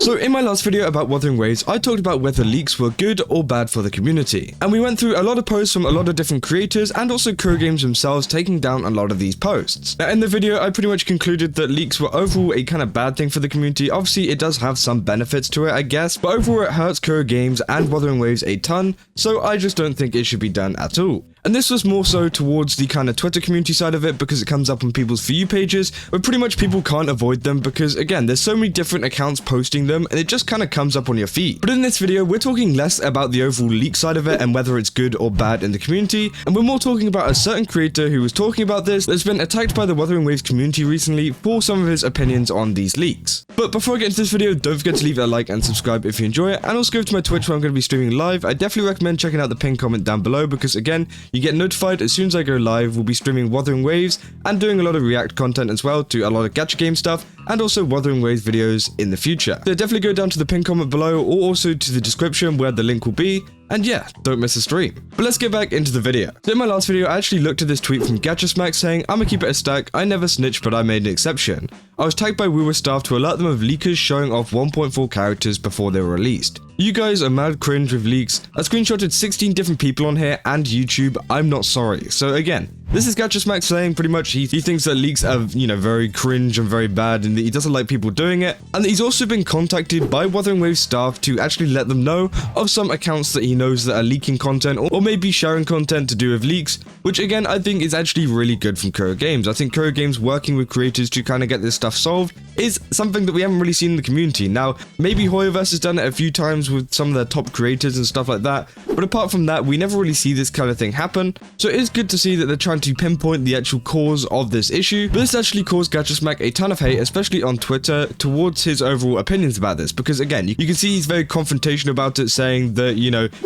So in my last video about Wuthering Waves, I talked about whether leaks were good or bad for the community. And we went through a lot of posts from a lot of different creators and also Games themselves taking down a lot of these posts. Now in the video, I pretty much concluded that leaks were overall a kind of bad thing for the community. Obviously it does have some benefits to it, I guess, but overall it hurts Games and Wuthering Waves a ton, so I just don't think it should be done at all. And this was more so towards the kind of Twitter community side of it because it comes up on people's For You pages, where pretty much people can't avoid them because, again, there's so many different accounts posting them and it just kind of comes up on your feed. But in this video, we're talking less about the overall leak side of it and whether it's good or bad in the community, and we're more talking about a certain creator who was talking about this that's been attacked by the Wuthering Waves community recently for some of his opinions on these leaks. But before I get into this video, don't forget to leave it a like and subscribe if you enjoy it, and also go to my Twitch where I'm going to be streaming live. I definitely recommend checking out the pinned comment down below because, again, you get notified as soon as I go live. We'll be streaming Wuthering Waves and doing a lot of React content as well to a lot of Gacha game stuff and also Wuthering Waves videos in the future. So definitely go down to the pinned comment below or also to the description where the link will be. And yeah, don't miss a stream. But let's get back into the video. So in my last video, I actually looked at this tweet from Gacha saying, "I'ma keep it a stack, I never snitch but I made an exception. I was tagged by Wuwa staff to alert them of leakers showing off 1.4 characters before they were released. You guys are mad cringe with leaks. I screenshotted 16 different people on here and YouTube, I'm not sorry." So again, this is Gacha saying pretty much he thinks that leaks are, very cringe and very bad and that he doesn't like people doing it. And that he's also been contacted by Wuthering Waves staff to actually let them know of some accounts that he knows that are leaking content or maybe sharing content to do with leaks, which again, I think is actually really good from Games. I think Games working with creators to kind of get this stuff solved is something that we haven't really seen in the community. Now, maybe Hoyoverse has done it a few times with some of their top creators and stuff like that, but apart from that, we never really see this kind of thing happen. So it is good to see that they're trying to pinpoint the actual cause of this issue, but this actually caused Gacha a ton of hate, especially on Twitter, towards his overall opinions about this, because again, you can see he's very confrontational about it, saying that,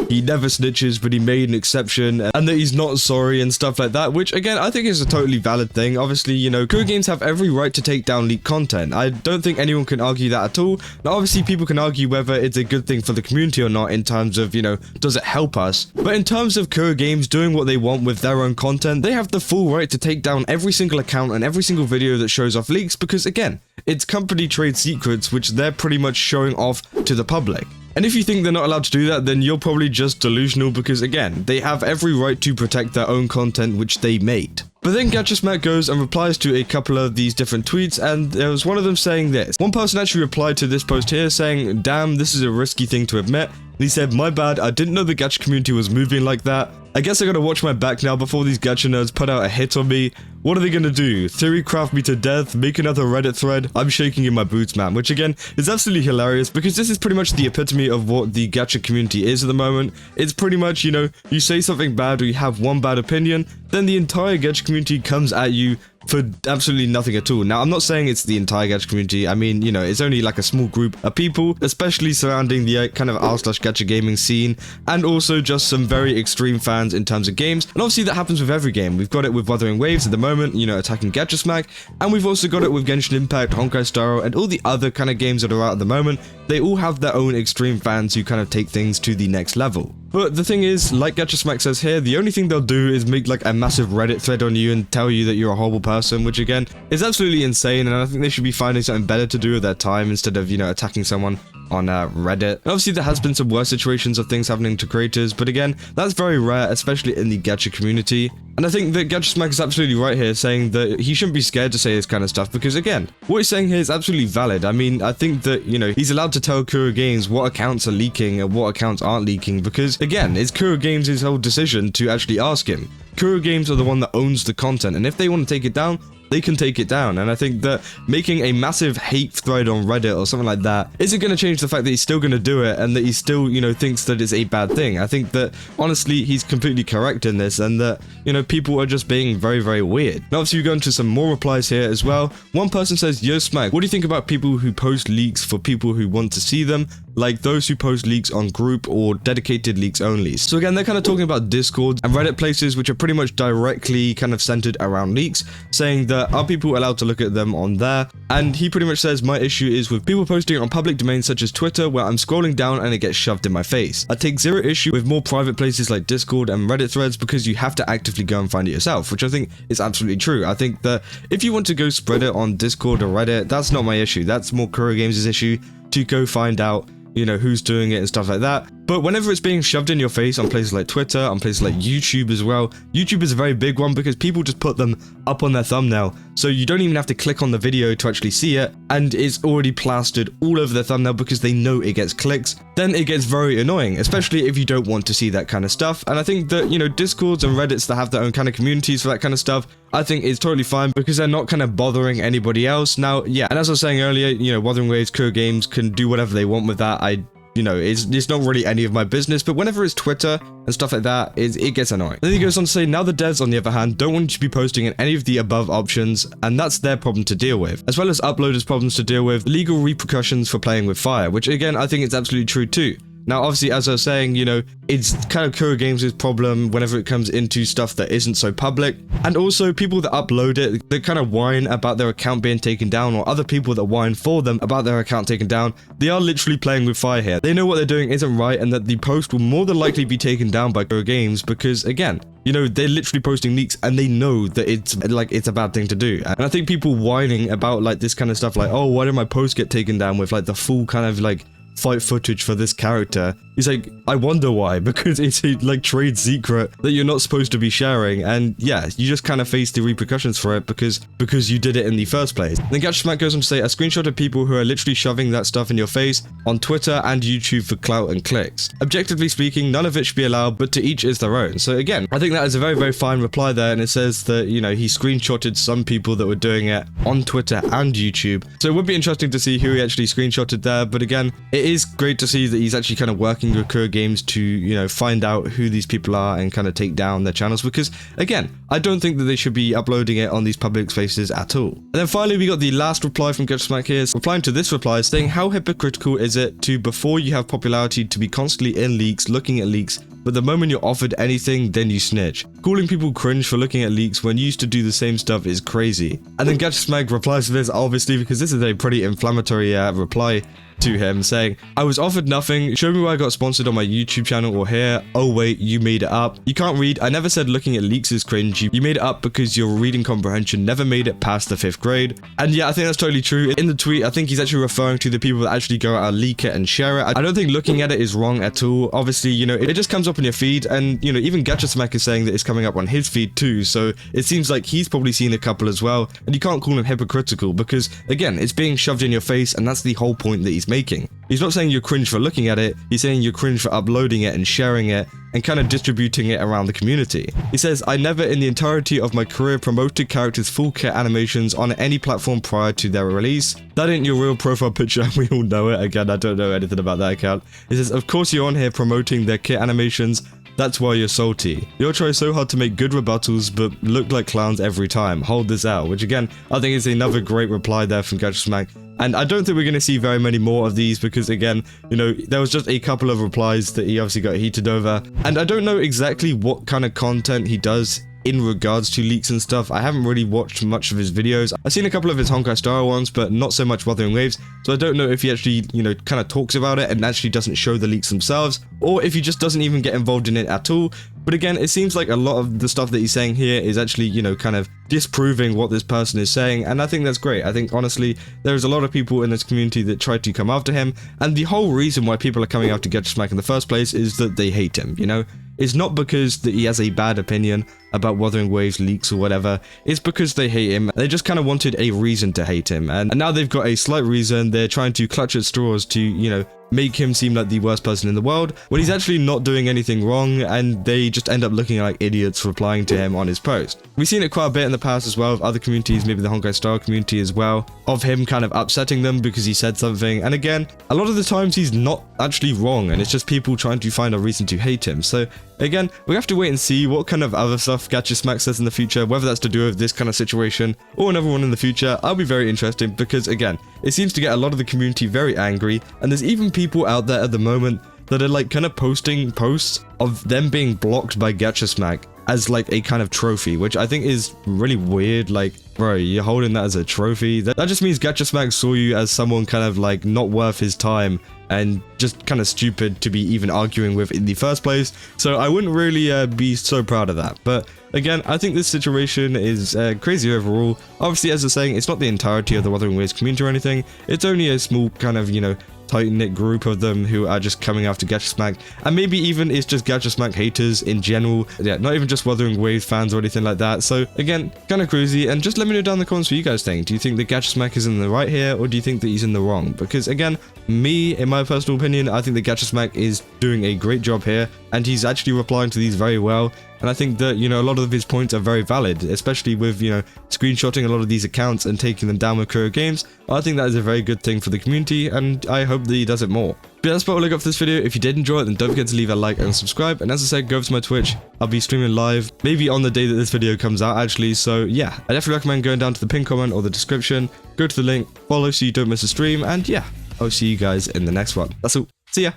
he never snitches, but he made an exception, and that he's not sorry and stuff like that, which again, I think is a totally valid thing. Obviously, Games have every right to take down leaked content. I don't think anyone can argue that at all. Now, obviously, people can argue whether it's a good thing for the community or not in terms of, does it help us? But in terms of Games doing what they want with their own content, they have the full right to take down every single account and every single video that shows off leaks because, again, it's company trade secrets which they're pretty much showing off to the public. And if you think they're not allowed to do that, then you're probably just delusional because, again, they have every right to protect their own content which they made. But then Gacha goes and replies to a couple of these different tweets, and there was one of them saying this. One person actually replied to this post here saying, "Damn, this is a risky thing to admit." And he said, "My bad, I didn't know the Gacha community was moving like that. I guess I gotta watch my back now before these Gacha nerds put out a hit on me. What are they gonna do? Theory craft me to death? Make another Reddit thread? I'm shaking in my boots, man." Which again, is absolutely hilarious because this is pretty much the epitome of what the Gacha community is at the moment. It's pretty much, you say something bad or you have one bad opinion, then the entire Gacha community comes at you for absolutely nothing at all. Now, I'm not saying it's the entire Gacha community. I mean, it's only like a small group of people, especially surrounding the kind of r/Gacha gaming scene, and also just some very extreme fans in terms of games. And obviously that happens with every game. We've got it with Wuthering Waves at the moment, attacking Gacha, and we've also got it with Genshin Impact, Honkai Star Rail, and all the other kind of games that are out at the moment. They all have their own extreme fans who kind of take things to the next level. But the thing is, like Gacha says here, the only thing they'll do is make like a massive Reddit thread on you and tell you that you're a horrible person, which again is absolutely insane, and I think they should be finding something better to do with their time instead of, attacking someone on Reddit. And obviously there has been some worse situations of things happening to creators, but again, that's very rare, especially in the Gacha community. And I think that Gacha is absolutely right here, saying that he shouldn't be scared to say this kind of stuff, because again, what he's saying here is absolutely valid. I mean, I think that, he's allowed to tell Games what accounts are leaking and what accounts aren't leaking, because again, it's Games' whole decision to actually ask him. Games are the one that owns the content, and if they want to take it down, they can take it down. And I think that making a massive hate thread on Reddit or something like that isn't going to change the fact that he's still going to do it and that he still, thinks that it's a bad thing. I think that, honestly, he's completely correct in this, and that, people are just being very, very weird. Now, obviously, we go into some more replies here as well. One person says, "Yo, Smack, what do you think about people who post leaks for people who want to see them? Like those who post leaks on group or dedicated leaks only?" So again, they're kind of talking about Discord and Reddit places which are pretty much directly kind of centered around leaks, saying that are people allowed to look at them on there? And he pretty much says, "My issue is with people posting on public domains such as Twitter, where I'm scrolling down and it gets shoved in my face. I take zero issue with more private places like Discord and Reddit threads because you have to actively go and find it yourself," which I think is absolutely true. I think that if you want to go spread it on Discord or Reddit, that's not my issue. That's more Games' issue. to go find out, you know, who's doing it and stuff like that. But whenever it's being shoved in your face on places like Twitter, on places like YouTube as well, YouTube is a very big one because people just put them up on their thumbnail. So you don't even have to click on the video to actually see it, and it's already plastered all over the thumbnail because they know it gets clicks. Then it gets very annoying, especially if you don't want to see that kind of stuff. And I think that, you know, Discords and Reddits that have their own kind of communities for that kind of stuff, I think is totally fine because they're not kind of bothering anybody else. Now, yeah, and as I was saying earlier, you know, Wuthering Waves, Cool Games can do whatever they want with that. You know, it's not really any of my business, but whenever it's Twitter and stuff like that, it gets annoying. Then he goes on to say, now the devs, on the other hand, don't want you to be posting in any of the above options, and that's their problem to deal with, as well as uploaders' problems to deal with, legal repercussions for playing with fire, which again, I think it's absolutely true too. Now, obviously, as I was saying, you know, it's kind of Cool Games' problem whenever it comes into stuff that isn't so public. And also, people that upload it, they kind of whine about their account being taken down, or other people that whine for them about their account taken down. They are literally playing with fire here. They know what they're doing isn't right, and that the post will more than likely be taken down by Cool Games because, again, you know, they're literally posting leaks and they know that it's a bad thing to do. And I think people whining about like this kind of stuff, like, oh, why did my post get taken down with like the full kind of like fight footage for this character? He's like, I wonder why, because it's a like trade secret that you're not supposed to be sharing, and yeah, you just kind of face the repercussions for it because you did it in the first place. Then Gacha goes on to say, a screenshot of people who are literally shoving that stuff in your face on Twitter and YouTube for clout and clicks. Objectively speaking, none of it should be allowed, but to each is their own. So again, I think that is a very, very fine reply there, and it says that, you know, he screenshotted some people that were doing it on Twitter and YouTube. So it would be interesting to see who he actually screenshotted there, but again, it is great to see that he's actually kind of working with Cool Games to, you know, find out who these people are and kind of take down their channels, because again, I don't think that they should be uploading it on these public spaces at all. And then finally, we got the last reply from Gacha here, replying to this reply, saying, how hypocritical is it to, before you have popularity, to be constantly in leaks, looking at leaks, but the moment you're offered anything, then you snitch. Calling people cringe for looking at leaks when you used to do the same stuff is crazy. And then Gacha replies to this, obviously, because this is a pretty inflammatory reply to him, saying, I was offered nothing, show me where I got sponsored on my YouTube channel or here, oh wait, you made it up. You can't read, I never said looking at leaks is cringe, you made it up because your reading comprehension never made it past the 5th grade. And yeah, I think that's totally true. In the tweet, I think he's actually referring to the people that actually go out and leak it and share it. I don't think looking at it is wrong at all. Obviously, you know, it just comes up on your feed, and, you know, even Gacha is saying that it's coming up on his feed too, so it seems like he's probably seen a couple as well, and you can't call him hypocritical because, again, it's being shoved in your face, and that's the whole point that he's making. He's not saying you're cringe for looking at it, he's saying you're cringe for uploading it and sharing it and kind of distributing it around the community. He says, I never in the entirety of my career promoted characters' full kit animations on any platform prior to their release. That ain't your real profile picture, and we all know it. Again, I don't know anything about that account. He says, of course you're on here promoting their kit animations, that's why you're salty. You'll try so hard to make good rebuttals, but look like clowns every time. Hold this out. Which again, I think is another great reply there from Gacha. And I don't think we're going to see very many more of these because, again, you know, there was just a couple of replies that he obviously got heated over. And I don't know exactly what kind of content he does in regards to leaks and stuff. I haven't really watched much of his videos. I've seen a couple of his Honkai Star ones, but not so much Wuthering Waves, so I don't know if he actually, you know, kind of talks about it and actually doesn't show the leaks themselves, or if he just doesn't even get involved in it at all. But again, it seems like a lot of the stuff that he's saying here is actually, you know, kind of disproving what this person is saying, and I think that's great. I think, honestly, there's a lot of people in this community that try to come after him, and the whole reason why people are coming after Gacha in the first place is that they hate him, you know? It's not because that he has a bad opinion about Wuthering Waves leaks or whatever, it's because they hate him. They just kind of wanted a reason to hate him, and now they've got a slight reason. They're trying to clutch at straws to, you know, make him seem like the worst person in the world when he's actually not doing anything wrong, and they just end up looking like idiots replying to him on his post. We've seen it quite a bit in the past as well with other communities, maybe the Honkai Star community as well, of him kind of upsetting them because he said something, and again, a lot of the times he's not actually wrong, and it's just people trying to find a reason to hate him. So again, we have to wait and see what kind of other stuff Gacha Smack says in the future, whether that's to do with this kind of situation or another one in the future. I'll be very interested because, again, it seems to get a lot of the community very angry, and there's even people out there at the moment that are like kind of posting posts of them being blocked by Gacha Smack as like a kind of trophy, which I think is really weird. Like, bro, you're holding that as a trophy? That just means Gacha Smack saw you as someone kind of like not worth his time and just kind of stupid to be even arguing with in the first place. So I wouldn't really be so proud of that. But again, I think this situation is crazy overall. Obviously, as I was saying, it's not the entirety of the Wuthering Waves community or anything. It's only a small kind of, you know, tight-knit group of them who are just coming after Gacha Smack, and maybe even it's just Gacha Smack haters in general. Yeah, not even just Wuthering Waves fans or anything like that. So again, kind of crazy, and just let me know down in the comments what you guys think. Do you think that Gacha Smack is in the right here, or do you think that he's in the wrong? Because again, me, in my personal opinion, I think that Gacha Smack is doing a great job here, and he's actually replying to these very well. And I think that, you know, a lot of his points are very valid, especially with, you know, screenshotting a lot of these accounts and taking them down with Courier Games. I think that is a very good thing for the community, and I hope that he does it more. But yeah, that's about all I got for this video. If you did enjoy it, then don't forget to leave a like and subscribe. And as I said, go over to my Twitch. I'll be streaming live, maybe on the day that this video comes out, actually. So yeah, I definitely recommend going down to the pinned comment or the description. Go to the link, follow so you don't miss a stream, and yeah, I'll see you guys in the next one. That's all. See ya.